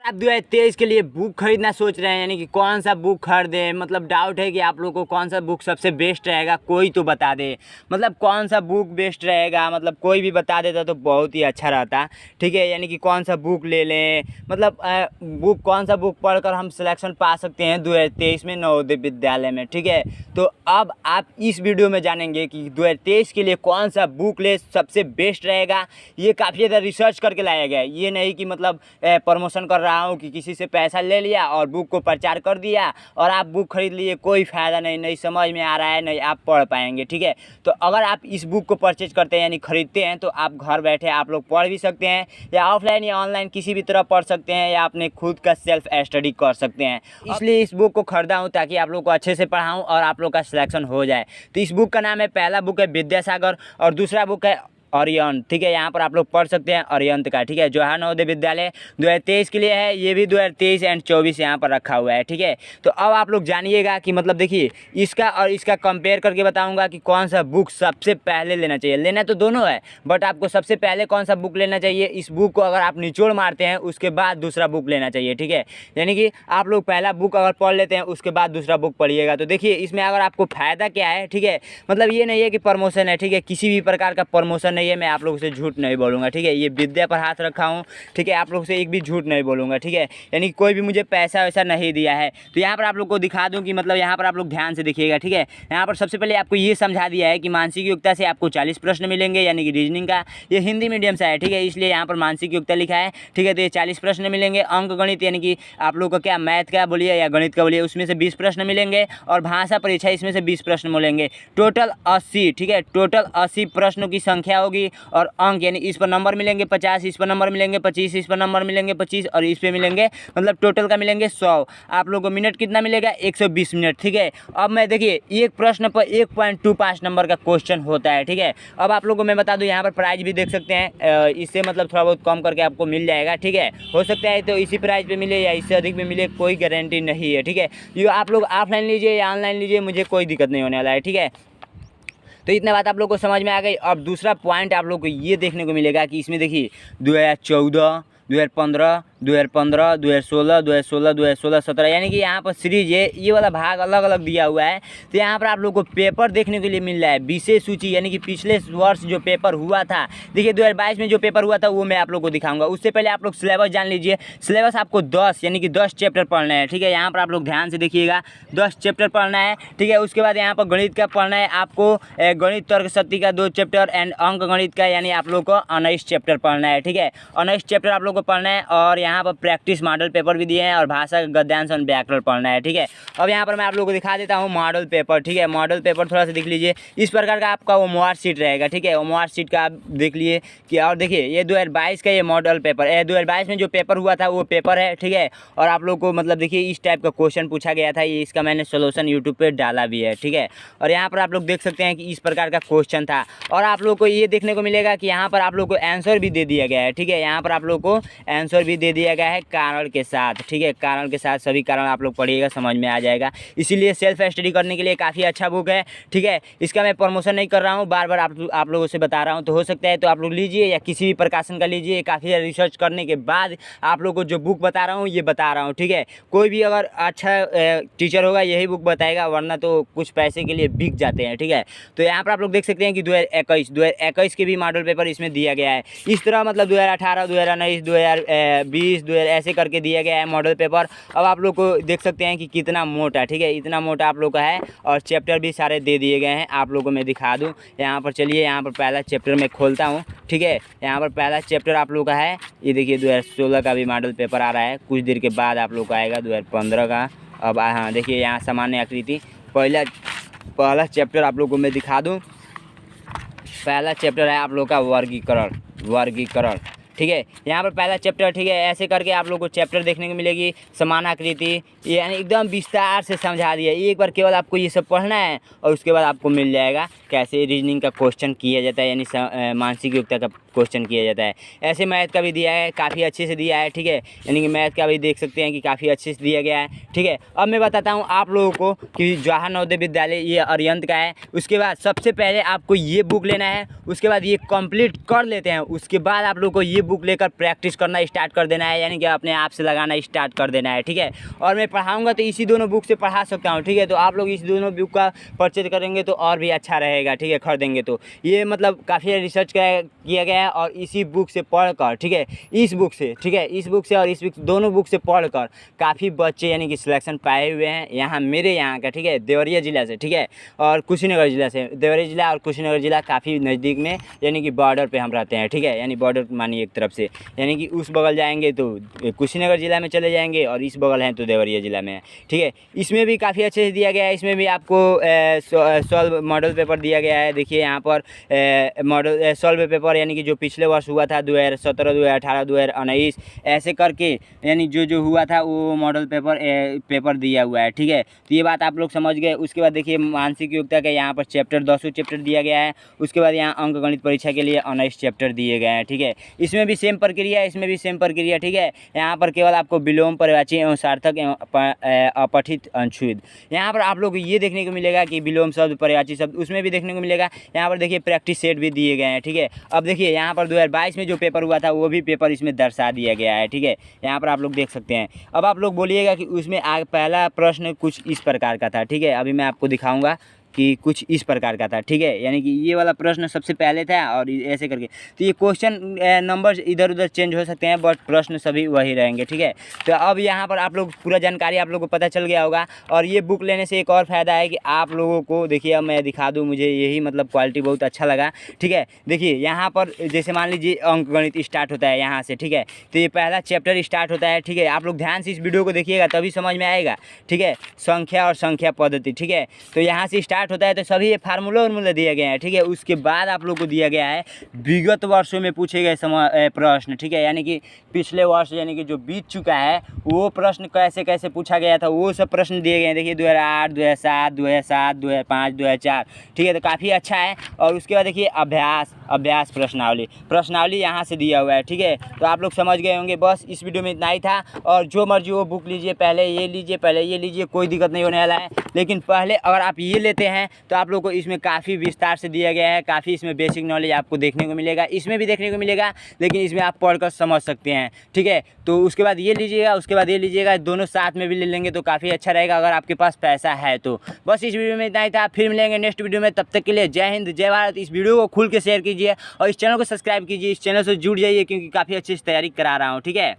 आप 2023 के लिए बुक खरीदना सोच रहे हैं, यानी कि कौन सा बुक खरीदें, मतलब डाउट है कि आप लोग को कौन सा बुक सबसे बेस्ट रहेगा, कोई तो बता दे। मतलब कौन सा बुक बेस्ट रहेगा, मतलब कोई भी बता देता तो बहुत ही अच्छा रहता। ठीक है, यानी कि कौन सा बुक ले लें, मतलब बुक कौन सा बुक पढ़कर हम सिलेक्शन पा सकते हैं 2023 में नवोदय विद्यालय में। ठीक है, तो अब आप इस वीडियो में जानेंगे कि 2023 के लिए कौन सा बुक ले सबसे बेस्ट रहेगा। ये काफ़ी ज़्यादा रिसर्च करके लाया गया है, ये नहीं कि मतलब प्रमोशन कर रहा हूँ कि किसी से पैसा ले लिया और बुक को प्रचार कर दिया और आप बुक खरीद लिए, कोई फ़ायदा नहीं समझ में आ रहा है, नहीं आप पढ़ पाएंगे। ठीक है, तो अगर आप इस बुक को परचेज करते हैं यानी खरीदते हैं तो आप घर बैठे आप लोग पढ़ भी सकते हैं, या ऑफलाइन या ऑनलाइन किसी भी तरह पढ़ सकते हैं, या अपने खुद का सेल्फ स्टडी कर सकते हैं। इसलिए इस बुक को खरीदा हूँ ताकि आप लोग को अच्छे से पढ़ाऊँ और आप लोग का सिलेक्शन हो जाए। तो इस बुक का नाम है, पहला बुक है विद्यासागर और दूसरा बुक है अरिहंत। ठीक है, यहाँ पर आप लोग पढ़ सकते हैं अरिहंत का। ठीक है, जवाहर नवोदय विद्यालय 2023 के लिए है, ये भी 2023 एंड 24 यहाँ पर रखा हुआ है। ठीक है, तो अब आप लोग जानिएगा कि मतलब देखिए इसका और इसका कंपेयर करके बताऊंगा कि कौन सा बुक सबसे पहले लेना चाहिए। लेना तो दोनों है, बट आपको सबसे पहले कौन सा बुक लेना चाहिए, इस बुक को अगर आप निचोड़ मारते हैं उसके बाद दूसरा बुक लेना चाहिए। ठीक है, यानी कि आप लोग पहला बुक अगर पढ़ लेते हैं उसके बाद दूसरा बुक पढ़िएगा तो देखिए इसमें अगर आपको फ़ायदा क्या है। ठीक है, मतलब ये नहीं है कि प्रमोशन है, ठीक है, किसी भी प्रकार का प्रमोशन नहीं है, मैं आप लोगों से झूठ नहीं बोलूँगा। ठीक है, ये विद्या पर हाथ रखा हूँ। ठीक है, आप लोगों से एक भी झूठ नहीं बोलूँगा। ठीक है, यानी कोई भी मुझे पैसा वैसा नहीं दिया है। तो यहाँ पर आप लोग को दिखा दूँ कि मतलब यहाँ पर आप लोग ध्यान से देखिएगा। ठीक है, यहाँ पर सबसे पहले आपको ये समझा दिया है कि मानसिक योग्यता से आपको 40 प्रश्न मिलेंगे, यानी कि रीजनिंग का, ये हिंदी मीडियम से है। ठीक है, इसलिए यहाँ पर मानसिक योग्यता लिखा है। ठीक है, तो ये 40 प्रश्न मिलेंगे। अंक गणित यानी कि आप लोग को क्या मैथ का बोलिए या गणित का बोलिए, उसमें से 20 प्रश्न मिलेंगे, और भाषा परीक्षा इसमें से 20 प्रश्न मिलेंगे। टोटल 80। ठीक है, टोटल 80 प्रश्नों की संख्या होगी, और अंक यानी इस पर नंबर मिलेंगे 50, इस पर नंबर मिलेंगे 25, इस पर नंबर मिलेंगे 25, और इस पे मिलेंगे मतलब टोटल का मिलेंगे 100। आप लोगों को मिनट कितना मिलेगा, 120 मिनट। ठीक है, अब मैं देखिए एक प्रश्न पर 1.25 नंबर का क्वेश्चन होता है। ठीक है, अब आप लोगों को मैं बता दूं यहाँ पर प्राइस भी देख सकते हैं, इससे मतलब थोड़ा बहुत कम करके आपको मिल जाएगा। ठीक है, हो सकता है तो इसी प्राइस पे मिले या इससे अधिक में मिले, कोई गारंटी नहीं है। ठीक है, ये आप लोग ऑफलाइन लीजिए या ऑनलाइन लीजिए, मुझे कोई दिक्कत नहीं होने वाला है। ठीक है, तो इतना बात आप लोग को समझ में आ गई। अब दूसरा पॉइंट आप लोग को ये देखने को मिलेगा कि इसमें देखिए 2014, 2015, 2015, 2016, 2016, 2016, 17, यानी कि यहाँ पर सीरीज है, ये वाला भाग अलग अलग दिया हुआ है। तो यहाँ पर आप लोग को पेपर देखने के लिए मिल रहा है, विशेष सूची, यानी कि पिछले वर्ष जो पेपर हुआ था। देखिए 2022 में जो पेपर हुआ था वो मैं आप लोग को दिखाऊंगा। उससे पहले आप लोग सिलेबस जान लीजिए। सिलेबस आपको 10 यानी कि 10 चैप्टर पढ़ना है। ठीक है, यहाँ पर आप लोग ध्यान से देखिएगा, 10 चैप्टर पढ़ना है। ठीक है, उसके बाद यहाँ पर गणित का पढ़ना है आपको, गणित तर्क शक्ति का 2 चैप्टर एंड अंक गणित का, यानी आप लोग को 19 चैप्टर पढ़ना है। ठीक है, 19 चैप्टर आप लोग को पढ़ना है, और यहाँ पर प्रैक्टिस मॉडल पेपर भी दिए हैं, और भाषा गद्यांश और व्याकरण पढ़ना है। ठीक है, अब यहाँ पर मैं आप लोगों को दिखा देता हूँ मॉडल पेपर। ठीक है, मॉडल पेपर थोड़ा सा देख लीजिए, इस प्रकार का आपका वो मोआर शीट रहेगा। ठीक है, वो मोआर शीट का आप देख लिए कि, और देखिए ये 2022 का ये मॉडल पेपर है, 2022 में जो पेपर हुआ था वो पेपर है। ठीक है, और आप लोग को मतलब देखिए इस टाइप का क्वेश्चन पूछा गया था, ये इसका मैंने सोल्यूशन यूट्यूब पर डाला भी है। ठीक है, और यहाँ पर आप लोग देख सकते हैं कि इस प्रकार का क्वेश्चन था, और आप लोग को ये देखने को मिलेगा कि यहाँ पर आप लोग को आंसर भी दे दिया गया है। ठीक है, यहाँ पर आप लोग को आंसर भी दे दिया गया है कारण के साथ। ठीक है, कारण के साथ सभी कारण आप लोग पढ़िएगा, समझ में आ जाएगा। इसीलिए सेल्फ स्टडी करने के लिए काफ़ी अच्छा बुक है। ठीक है, इसका मैं प्रमोशन नहीं कर रहा हूँ, बार बार आप लोगों से बता रहा हूँ। तो हो सकता है तो आप लोग लीजिए, या किसी भी प्रकाशन का लीजिए। काफ़ी रिसर्च करने के बाद आप लोग को जो बुक बता रहा हूँ ये बता रहा हूँ। ठीक है, कोई भी अगर अच्छा टीचर होगा यही बुक बताएगा, वरना तो कुछ पैसे के लिए बिक जाते हैं। ठीक है, तो यहाँ पर आप लोग देख सकते हैं कि 2021 के भी मॉडल पेपर इसमें दिया गया है। इस तरह मतलब 2018, 2019, 2020, 2000 ऐसे करके दिया गया है मॉडल पेपर। अब आप लोग को देख सकते हैं कि कितना मोटा, ठीक है, इतना मोटा आप लोग का है, और चैप्टर भी सारे दे दिए गए हैं। आप लोगों को मैं दिखा दूँ, यहाँ पर चलिए, यहाँ पर पहला चैप्टर मैं खोलता हूँ। ठीक है, यहाँ पर पहला चैप्टर आप लोग का है, ये देखिए 2016 का भी मॉडल पेपर आ रहा है, कुछ देर के बाद आप लोग का आएगा 2015 का। अब हाँ देखिए, यहाँ सामान्य आकृति पहला चैप्टर आप लोग को मैं दिखा दूँ। पहला चैप्टर है आप लोग का वर्गीकरण। ठीक है, यहाँ पर पहला चैप्टर। ठीक है, ऐसे करके आप लोग को चैप्टर देखने को मिलेगी, समान आकृति, यानी एकदम विस्तार से समझा दिया। एक बार केवल आपको ये सब पढ़ना है, और उसके बाद आपको मिल जाएगा कैसे रीजनिंग का क्वेश्चन किया जाता है, यानी मानसिक योग्यता का क्वेश्चन किया जाता है। ऐसे मैथ का भी दिया है, काफ़ी अच्छे से दिया है, ठीक है। यानी कि मैथ का भी देख सकते हैं कि काफ़ी अच्छे से दिया गया है, ठीक है। अब मैं बताता हूँ आप लोगों को कि जवाहर नवोदय विद्यालय ये अरिहंत का है। उसके बाद सबसे पहले आपको ये बुक लेना है, उसके बाद ये कंप्लीट कर लेते हैं, उसके बाद आप लोग को ये बुक लेकर प्रैक्टिस करना स्टार्ट कर देना है, यानी कि अपने आप से लगाना स्टार्ट कर देना है, ठीक है। और मैं पढ़ाऊँगा तो इसी दोनों बुक से पढ़ा सकता हूँ, ठीक है। तो आप लोग इस दोनों बुक का परचेज करेंगे तो और भी अच्छा रहेगा, ठीक है, खरीदेंगे तो। ये मतलब काफ़ी रिसर्च किया गया है और इसी बुक से पढ़कर, ठीक है, इस बुक से, ठीक है, इस बुक से और इस बुक दोनों बुक से पढ़कर काफ़ी बच्चे यानी कि सिलेक्शन पाए हुए हैं यहाँ मेरे यहाँ का, ठीक है, देवरिया ज़िला से, ठीक है, और कुशीनगर ज़िला से। देवरिया ज़िला और कुशीनगर ज़िला काफ़ी नज़दीक में, यानी कि बॉर्डर पे हम रहते हैं, ठीक है। यानी बॉर्डर मानिए एक तरफ से, यानी कि उस बगल जाएंगे तो कुशीनगर ज़िला में चले जाएंगे और इस बगल हैं तो देवरिया ज़िला में है, ठीक है। इसमें भी काफ़ी अच्छे से दिया गया है। इसमें भी आपको सॉल्व मॉडल पेपर दिया गया है। देखिए यहाँ पर मॉडल सॉल्व पेपर यानी कि जो पिछले वर्ष हुआ था 2017, 2018, 2019 ऐसे करके, यानी जो हुआ था वो मॉडल पेपर दिया हुआ है, ठीक है। तो ये बात आप लोग समझ गए। उसके बाद देखिए मानसिक योग्यता का यहाँ पर चैप्टर 10 चैप्टर दिया गया है। उसके बाद यहाँ अंक गणित परीक्षा के लिए 19 चैप्टर दिए गए हैं, ठीक है। इसमें भी सेम प्रक्रिया, इसमें भी सेम प्रक्रिया, ठीक है। यहाँ पर केवल आपको विलोम, पर्यायवाची एवं सार्थक एवं अपठित अनुच्छेद, यहाँ पर आप लोग ये देखने को मिलेगा कि विलोम शब्द, पर्यायवाची शब्द, उसमें भी देखने को मिलेगा। यहाँ पर देखिए प्रैक्टिस सेट भी दिए गए हैं, ठीक है। अब देखिए यहाँ पर 2022 में जो पेपर हुआ था वो भी पेपर इसमें दर्शा दिया गया है, ठीक है। यहाँ पर आप लोग देख सकते हैं। अब आप लोग बोलिएगा कि उसमें पहला प्रश्न कुछ इस प्रकार का था, ठीक है। अभी मैं आपको दिखाऊंगा कि कुछ इस प्रकार का था, ठीक है। यानी कि ये वाला प्रश्न सबसे पहले था और ऐसे करके, तो ये क्वेश्चन नंबर इधर उधर चेंज हो सकते हैं बट प्रश्न सभी वही रहेंगे, ठीक है। तो अब यहाँ पर आप लोग पूरा जानकारी आप लोगों को पता चल गया होगा। और ये बुक लेने से एक और फ़ायदा है कि आप लोगों को, देखिए अब मैं दिखा दूँ, मुझे यही मतलब क्वालिटी बहुत अच्छा लगा, ठीक है। देखिए यहाँ पर जैसे मान लीजिए अंक गणित स्टार्ट होता है यहाँ से, ठीक है। तो ये पहला चैप्टर स्टार्ट होता है, ठीक है। आप लोग ध्यान से इस वीडियो को देखिएगा तभी समझ में आएगा, ठीक है। संख्या और संख्या पद्धति, ठीक है। तो यहाँ से स्टार्ट होता है तो सभी ये फार्मूला दिए गए हैं, ठीक है। उसके बाद आप लोग को दिया गया है विगत वर्षों में पूछे गए प्रश्न, ठीक है। यानी कि पिछले वर्ष यानी कि जो बीत चुका है वो प्रश्न कैसे कैसे पूछा गया था वो सब प्रश्न दिए गए हैं। देखिए 2008, 2007, 2007, 2005, 2004, ठीक है। तो काफ़ी अच्छा है। और उसके बाद देखिए अभ्यास प्रश्नावली यहाँ से दिया हुआ है, ठीक है। तो आप लोग समझ गए होंगे। बस इस वीडियो में इतना ही था। और जो मर्जी वो बुक लीजिए, पहले ये लीजिए, कोई दिक्कत नहीं होने वाला है। लेकिन पहले अगर आप ये लेते हैं तो आप लोग को इसमें काफ़ी विस्तार से दिया गया है, काफ़ी इसमें बेसिक नॉलेज आपको देखने को मिलेगा, इसमें भी देखने को मिलेगा, लेकिन इसमें आप पढ़कर समझ सकते हैं, ठीक है। तो उसके बाद ये लीजिएगा, उसके बाद ये लीजिएगा, दोनों साथ में भी ले लेंगे तो काफ़ी अच्छा रहेगा अगर आपके पास पैसा है तो। बस इस वीडियो में इतना ही था। फिर मिलेंगे नेक्स्ट वीडियो में। तब तक के लिए जय हिंद, जय भारत। इस वीडियो को खुल के शेयर कीजिए और इस चैनल को सब्सक्राइब कीजिए, इस चैनल से जुड़ जाइए क्योंकि काफ़ी अच्छी तैयारी करा रहा हूँ, ठीक है।